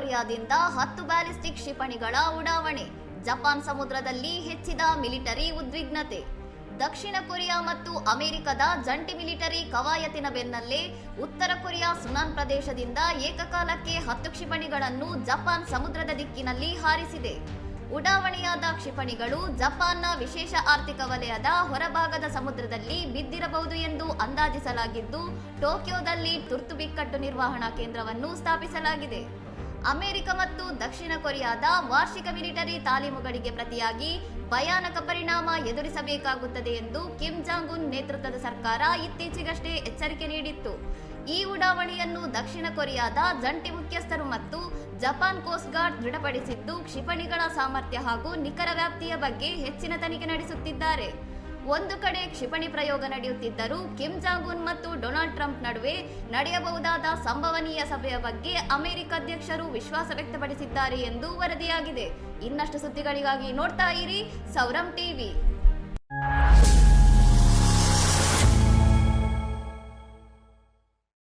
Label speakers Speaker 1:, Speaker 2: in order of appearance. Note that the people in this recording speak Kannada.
Speaker 1: ಕೊರಿಯಾದಿಂದ 10 ಬ್ಯಾಲಿಸ್ಟಿಕ್ ಕ್ಷಿಪಣಿಗಳ ಉಡಾವಣೆ. ಜಪಾನ್ ಸಮುದ್ರದಲ್ಲಿ ಹೆಚ್ಚಿದ ಮಿಲಿಟರಿ ಉದ್ವಿಗ್ನತೆ. ದಕ್ಷಿಣ ಕೊರಿಯಾ ಮತ್ತು ಅಮೆರಿಕದ ಜಂಟಿ ಮಿಲಿಟರಿ ಕವಾಯತಿನ ಬೆನ್ನಲ್ಲೇ ಉತ್ತರ ಕೊರಿಯಾ ಸುನಾನ್ ಪ್ರದೇಶದಿಂದ ಏಕಕಾಲಕ್ಕೆ 10 ಕ್ಷಿಪಣಿಗಳನ್ನು ಜಪಾನ್ ಸಮುದ್ರದ ದಿಕ್ಕಿನಲ್ಲಿ ಹಾರಿಸಿದೆ. ಉಡಾವಣೆಯಾದ ಕ್ಷಿಪಣಿಗಳು ಜಪಾನ್ನ ವಿಶೇಷ ಆರ್ಥಿಕ ವಲಯದ ಹೊರಭಾಗದ ಸಮುದ್ರದಲ್ಲಿ ಬಿದ್ದಿರಬಹುದು ಎಂದು ಅಂದಾಜಿಸಲಾಗಿದ್ದು, ಟೋಕಿಯೋದಲ್ಲಿ ತುರ್ತು ಬಿಕ್ಕಟ್ಟು ನಿರ್ವಹಣಾ ಕೇಂದ್ರವನ್ನು ಸ್ಥಾಪಿಸಲಾಗಿದೆ. ಅಮೆರಿಕ ಮತ್ತು ದಕ್ಷಿಣ ಕೊರಿಯಾದ ವಾರ್ಷಿಕ ಮಿಲಿಟರಿ ತಾಲೀಮುಗಳಿಗೆ ಪ್ರತಿಯಾಗಿ ಭಯಾನಕ ಪರಿಣಾಮ ಎದುರಿಸಬೇಕಾಗುತ್ತದೆ ಎಂದು ಕಿಮ್ ಜಾಂಗ್ ಉನ್ ನೇತೃತ್ವದ ಸರ್ಕಾರ ಇತ್ತೀಚೆಗಷ್ಟೇ ಎಚ್ಚರಿಕೆ ನೀಡಿತ್ತು. ಈ ಉಡಾವಣೆಯನ್ನು ದಕ್ಷಿಣ ಕೊರಿಯಾದ ಜಂಟಿ ಮುಖ್ಯಸ್ಥರು ಮತ್ತು ಜಪಾನ್ ಕೋಸ್ಟ್ ಗಾರ್ಡ್ ದೃಢಪಡಿಸಿದ್ದು, ಕ್ಷಿಪಣಿಗಳ ಸಾಮರ್ಥ್ಯ ಹಾಗೂ ನಿಖರ ವ್ಯಾಪ್ತಿಯ ಬಗ್ಗೆ ಹೆಚ್ಚಿನ ತನಿಖೆ ನಡೆಸುತ್ತಿದ್ದಾರೆ. ಒಂದು ಕಡೆ ಕ್ಷಿಪಣಿ ಪ್ರಯೋಗ ನಡೆಯುತ್ತಿದ್ದರೂ ಕಿಮ್ ಜಾಂಗ್ ಉನ್ ಮತ್ತು ಡೊನಾಲ್ಡ್ ಟ್ರಂಪ್ ನಡುವೆ ನಡೆಯಬಹುದಾದ ಸಂಭವನೀಯ ಸಭೆಯ ಬಗ್ಗೆ ಅಮೆರಿಕ ಅಧ್ಯಕ್ಷರು ವಿಶ್ವಾಸ ವ್ಯಕ್ತಪಡಿಸಿದ್ದಾರೆ ಎಂದು ವರದಿಯಾಗಿದೆ. ಇನ್ನಷ್ಟು ಸುದ್ದಿಗಳಿಗಾಗಿ ನೋಡ್ತಾ ಇರಿ ಸೌರಂ ಟಿವಿ.